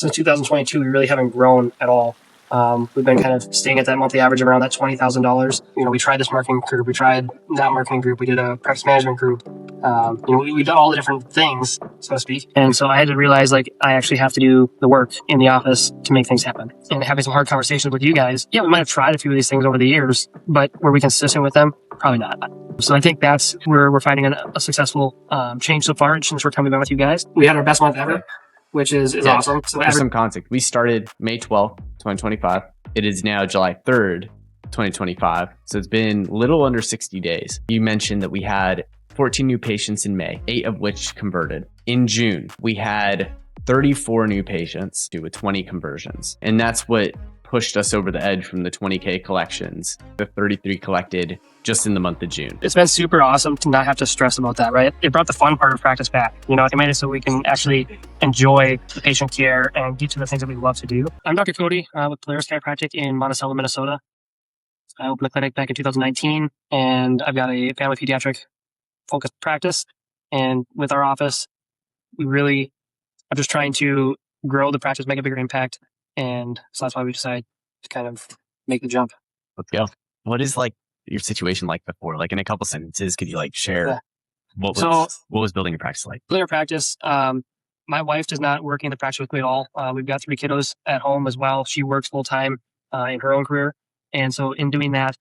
Since 2022, we really haven't grown at all. We've been kind of staying at that monthly average of around that $20,000. We tried this marketing group, we tried that marketing group, we did a practice management group. We've done all the different things, so to speak. And so I had to realize, like, I actually have to do the work in the office to make things happen. And having some hard conversations with you guys, yeah, we might have tried a few of these things over the years, but were we consistent with them? Probably not. So I think that's where we're finding a successful change so far since we're coming back with you guys. We had our best month ever, which is awesome. So for some context, we started May 12th, 2025. It is now July 3rd, 2025. So it's been little under 60 days. You mentioned that we had 14 new patients in May, 8 of which converted. In June, we had 34 new patients with 20 conversions. And that's what pushed us over the edge from the 20K collections, the 33 collected just in the month of June. It's been super awesome to not have to stress about that, right? It brought the fun part of practice back. It made it so we can actually enjoy the patient care and get to the things that we love to do. I'm Dr. Cody with Polaris Chiropractic in Monticello, Minnesota. I opened the clinic back in 2019, and I've got a family pediatric focused practice. And with our office, I'm just trying to grow the practice, make a bigger impact. And so that's why we decided to kind of make the jump. Let's go. What is your situation like before? Like in a couple sentences, could you share what was building your practice like? Building a practice. My wife does not work in the practice with me at all. We've got 3 kiddos at home as well. She works full time in her own career. And so in doing that,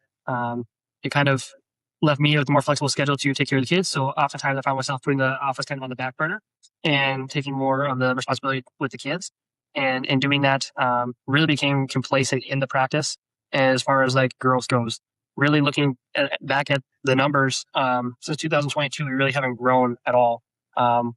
it kind of left me with a more flexible schedule to take care of the kids. So oftentimes I found myself putting the office kind of on the back burner and taking more of the responsibility with the kids. And in doing that, really became complacent in the practice as far as growth goes. Really looking back at the numbers, since 2022, we really haven't grown at all.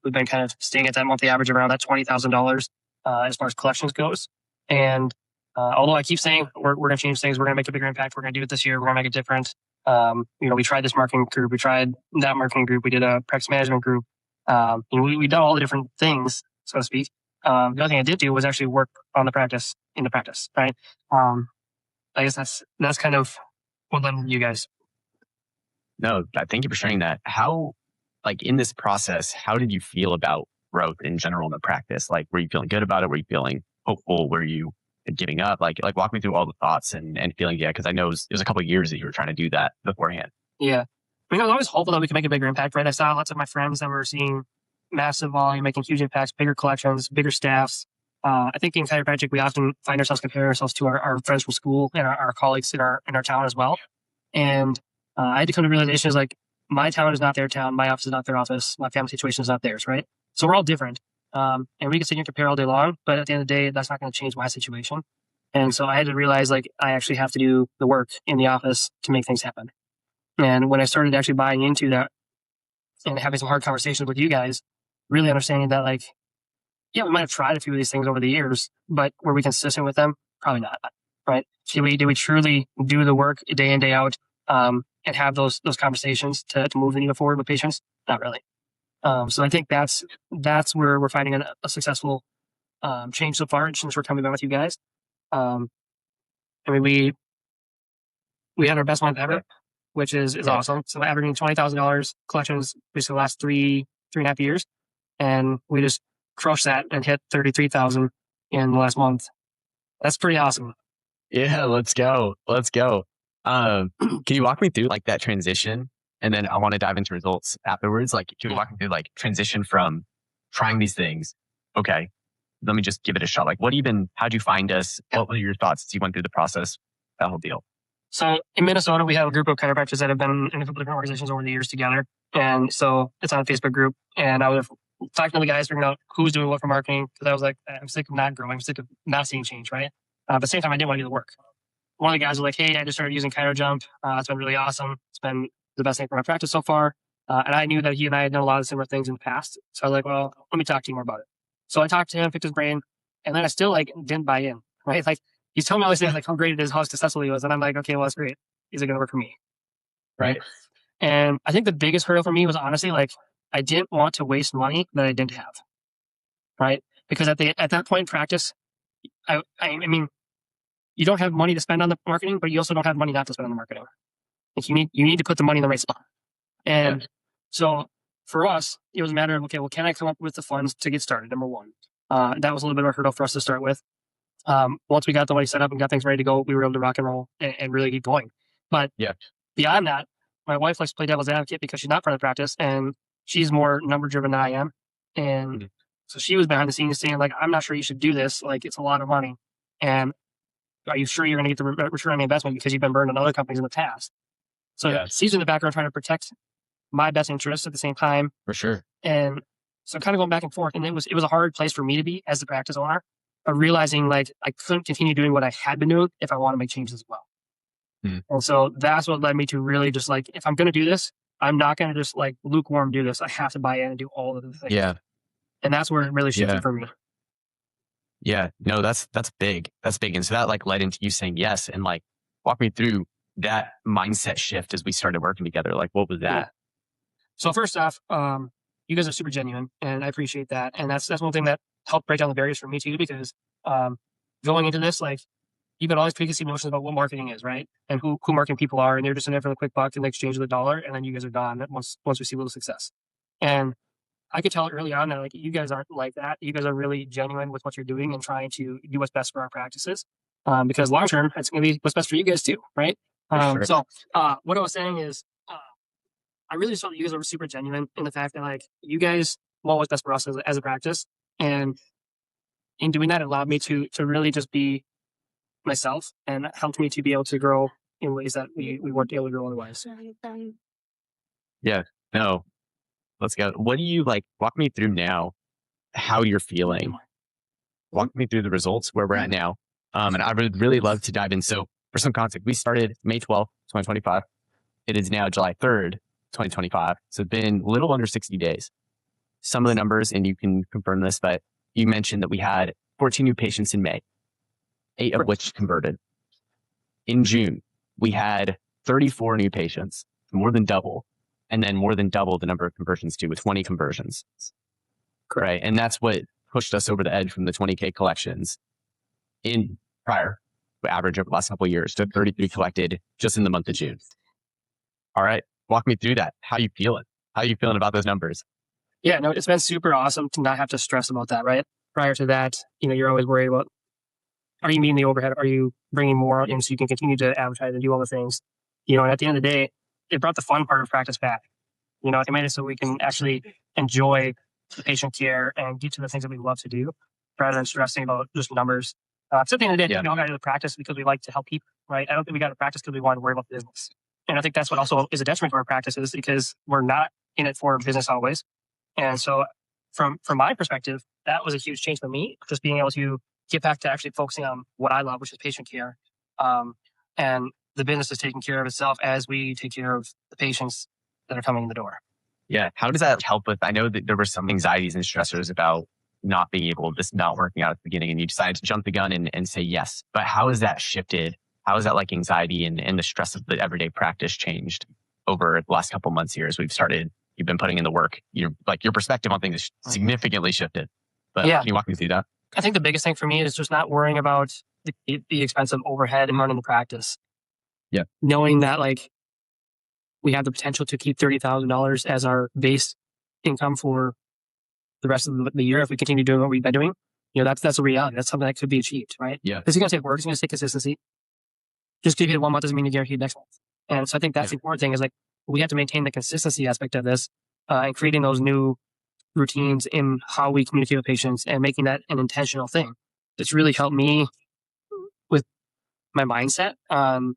We've been kind of staying at that monthly average of around that $20,000 as far as collections goes. And although I keep saying we're going to change things, we're going to make a bigger impact, we're going to do it this year, we're going to make it different. We tried this marketing group, we tried that marketing group, we did a practice management group. We've done all the different things, so to speak. The other thing I did do was actually work on the practice, in the practice, right? I guess that's kind of what led you guys. No, thank you for sharing that. How, in this process, how did you feel about growth in general in the practice? Were you feeling good about it? Were you feeling hopeful? Were you giving up? Walk me through all the thoughts and feelings. Yeah, because I know it was a couple of years that you were trying to do that beforehand. Yeah. I was always hopeful that we could make a bigger impact, right? I saw lots of my friends that were seeing massive volume, making huge impacts, bigger collections, bigger staffs. I think in chiropractic, we often find ourselves comparing ourselves to our friends from school and our colleagues in our town as well. And I had to come to the realization my town is not their town, my office is not their office, my family situation is not theirs, right? So we're all different. And we can sit here and compare all day long, but at the end of the day, that's not going to change my situation. And so I had to realize I actually have to do the work in the office to make things happen. And when I started actually buying into that and having some hard conversations with you guys, really understanding that we might have tried a few of these things over the years, but were we consistent with them? Probably not, right? Did we truly do the work day in, day out, and have those conversations to move the needle forward with patients? Not really. So I think that's where we're finding a successful change so far since we're coming back with you guys. We had our best month ever, which is awesome. So averaging $20,000 collections basically the last 3.5 years. And we just crushed that and hit 33,000 in the last month. That's pretty awesome. Yeah, let's go. Can you walk me through that transition? And then I want to dive into results afterwards. Can you walk me through transition from trying these things? Okay, let me just give it a shot. how'd you find us? What were your thoughts as you went through the process? That whole deal. So in Minnesota, we have a group of chiropractors that have been in a couple different organizations over the years together. And so it's on a Facebook group. And I was talking to the guys, figuring out who's doing what for marketing. Because I was I'm sick of not growing. I'm sick of not seeing change, right? But at the same time, I didn't want to do the work. One of the guys was hey, I just started using ChiroJump. It's been really awesome. It's been the best thing for my practice so far. And I knew that he and I had done a lot of similar things in the past. So I was well, let me talk to you more about it. So I talked to him, picked his brain, and then I still didn't buy in, right? He's telling me all these things how great it is, how successful he was. And I'm okay, well, that's great. Is it going to work for me? Right. And I think the biggest hurdle for me was honestly, I didn't want to waste money that I didn't have. Right. Because at that point in practice, I mean, you don't have money to spend on the marketing, but you also don't have money not to spend on the marketing. You need to put the money in the right spot. And so for us, it was a matter of, okay, well, can I come up with the funds to get started? Number one. That was a little bit of a hurdle for us to start with. Once we got the way set up and got things ready to go, we were able to rock and roll and really keep going. But Yeah. beyond that, my wife likes to play devil's advocate because she's not part of the practice and she's more number driven than I am. And so she was behind the scenes saying, like, I'm not sure you should do this. Like, it's a lot of money. And are you sure you're going to get the return on the investment because you've been burned on other companies in the past? So she's in the background trying to protect my best interests at the same time. For sure. And so kind of going back and forth. And it was a hard place for me to be as the practice owner, of realizing like I couldn't continue doing what I had been doing if I want to make changes as well. And so that's what led me to really just like, if I'm going to do this, I'm not going to just like lukewarm do this. I have to buy in and do all of the things. Yeah. And that's where it really shifted for me. Yeah. No, that's big. That's big. And so that like led into you saying yes. And like, walk me through that mindset shift as we started working together. Like, what was that? Yeah. So first off, you guys are super genuine and I appreciate that. And that's one thing that helped break down the barriers for me too, because going into this, like, you've got all these preconceived notions about what marketing is, right? And who marketing people are, and they're just in there for the quick buck in exchange of the dollar, and then you guys are gone once we see a little success. And I could tell early on that like you guys aren't like that. You guys are really genuine with what you're doing and trying to do what's best for our practices. Because long term, it's going to be what's best for you guys too, right? Sure. So what I was saying is, I really just felt that you guys were super genuine in the fact that like you guys want what's best for us as a practice, and in doing that, it allowed me to really just be myself and helped me to be able to grow in ways that we weren't able to grow otherwise. Yeah. No. Let's go. What do you like? Walk me through now how you're feeling. Walk me through the results where we're at now. And I would really love to dive in. So for some context, we started May 12th, 2025. It is now July 3rd, 2025. So it's been a little under 60 days. Some of the numbers, and you can confirm this, but you mentioned that we had 14 new patients in May, 8 of which converted. In June, we had 34 new patients, more than double, and then more than double the number of conversions too, with 20 conversions. Correct. Right. And that's what pushed us over the edge from the 20K collections in prior average over the last couple of years to 33 collected just in the month of June. All right. Walk me through that. How you feeling? How are you feeling about those numbers? Yeah, no, it's been super awesome to not have to stress about that, right? Prior to that, you're always worried about, are you meeting the overhead? Are you bringing more in so you can continue to advertise and do all the things? And at the end of the day, it brought the fun part of practice back. It made it so we can actually enjoy the patient care and get to the things that we love to do rather than stressing about just numbers. So at the end of the day, we all got to do the practice because we like to help people, right? I don't think we got to practice because we want to worry about the business. And I think that's what also is a detriment to our practices because we're not in it for business always. And so from my perspective, that was a huge change for me, just being able to get back to actually focusing on what I love, which is patient care. And the business is taking care of itself as we take care of the patients that are coming in the door. Yeah. How does that help with, I know that there were some anxieties and stressors about not being able, this not working out at the beginning, and you decided to jump the gun and say yes. But how has that shifted? How has that like anxiety and the stress of the everyday practice changed over the last couple of months here as we've started? You've been putting in the work. Your perspective on things has significantly shifted. But can you walk me through that? I think the biggest thing for me is just not worrying about the expense of overhead and running the practice. Yeah. Knowing that like we have the potential to keep $30,000 as our base income for the rest of the year if we continue doing what we've been doing. That's a reality. That's something that could be achieved, right? Yeah. This is going to take work. It's going to take consistency. Just because you hit it 1 month doesn't mean you guarantee next month. And so I think that's the important thing is like we have to maintain the consistency aspect of this and creating those new routines in how we communicate with patients and making that an intentional thing. It's really helped me with my mindset on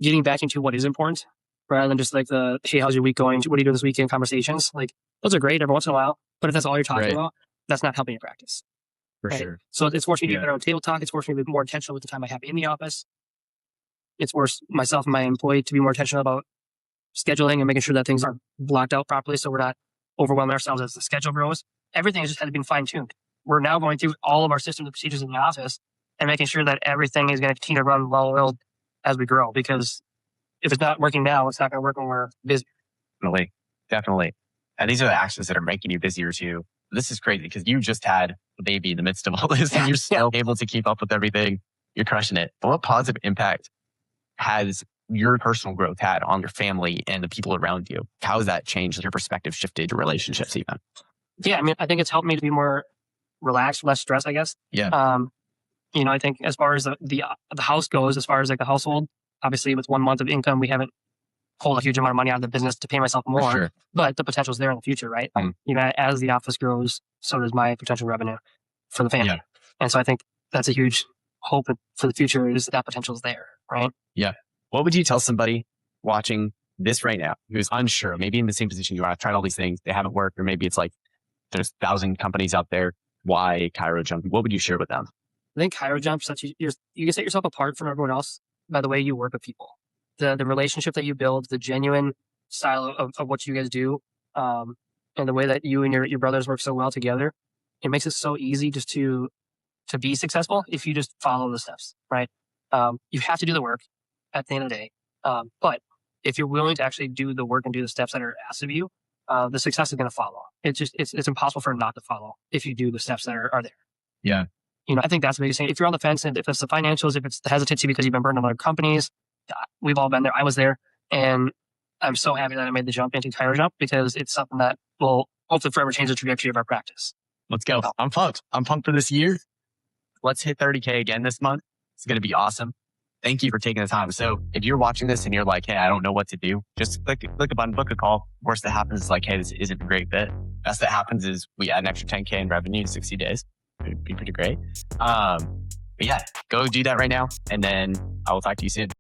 getting back into what is important rather than just like the, hey, how's your week going? What are you doing this weekend conversations? Like those are great every once in a while, but if that's all you're talking about, that's not helping your practice. For sure. So it's forcing me to be better on table talk. It's forcing me to be more intentional with the time I have in the office. It's forced myself and my employee to be more intentional about scheduling and making sure that things are blocked out properly so we're not overwhelming ourselves as the schedule grows. Everything has just had to be fine-tuned. We're now going through all of our systems and procedures in the office and making sure that everything is going to continue to run well-oiled as we grow. Because if it's not working now, it's not going to work when we're busy. Definitely. And these are the actions that are making you busier too. This is crazy because you just had a baby in the midst of all this and you're still able to keep up with everything. You're crushing it. But what positive impact has your personal growth had on your family and the people around you? How has that changed your perspective, shifted your relationships even? Yeah, I mean, I think it's helped me to be more relaxed, less stress, I guess. Yeah. I think as far as the house goes, as far as like the household, obviously with 1 month of income, we haven't pulled a huge amount of money out of the business to pay myself more, Sure. but the potential's there in the future, right? As the office grows, so does my potential revenue for the family. Yeah. And so I think that's a huge hope for the future is that potential's there, right? Yeah. What would you tell somebody watching this right now who's unsure, maybe in the same position you are, I've tried all these things, they haven't worked, or maybe it's like there's 1,000 companies out there. Why ChiroJump? What would you share with them? I think ChiroJump sets you can set yourself apart from everyone else by the way you work with people, the relationship that you build, the genuine style of what you guys do, and the way that you and your brothers work so well together. It makes it so easy just to be successful if you just follow the steps, right? You have to do the work at the end of the day, but if you're willing to actually do the work and do the steps that are asked of you, the success is going to follow. It's impossible for it not to follow if you do the steps that are there. Yeah. I think that's the biggest thing. If you're on the fence, and if it's the financials, if it's the hesitancy because you've been burned on other companies, we've all been there. I was there, and I'm so happy that I made the jump into ChiroJump because it's something that will hopefully forever change the trajectory of our practice. Let's go. I'm pumped. I'm pumped for this year. Let's hit 30K again this month. It's going to be awesome. Thank you for taking the time. So if you're watching this and you're like, hey, I don't know what to do, just click a button, book a call. Worst that happens is like, hey, this isn't a great fit. Best that happens is we add an extra 10K in revenue in 60 days. It'd be pretty great. But yeah, go do that right now. And then I will talk to you soon.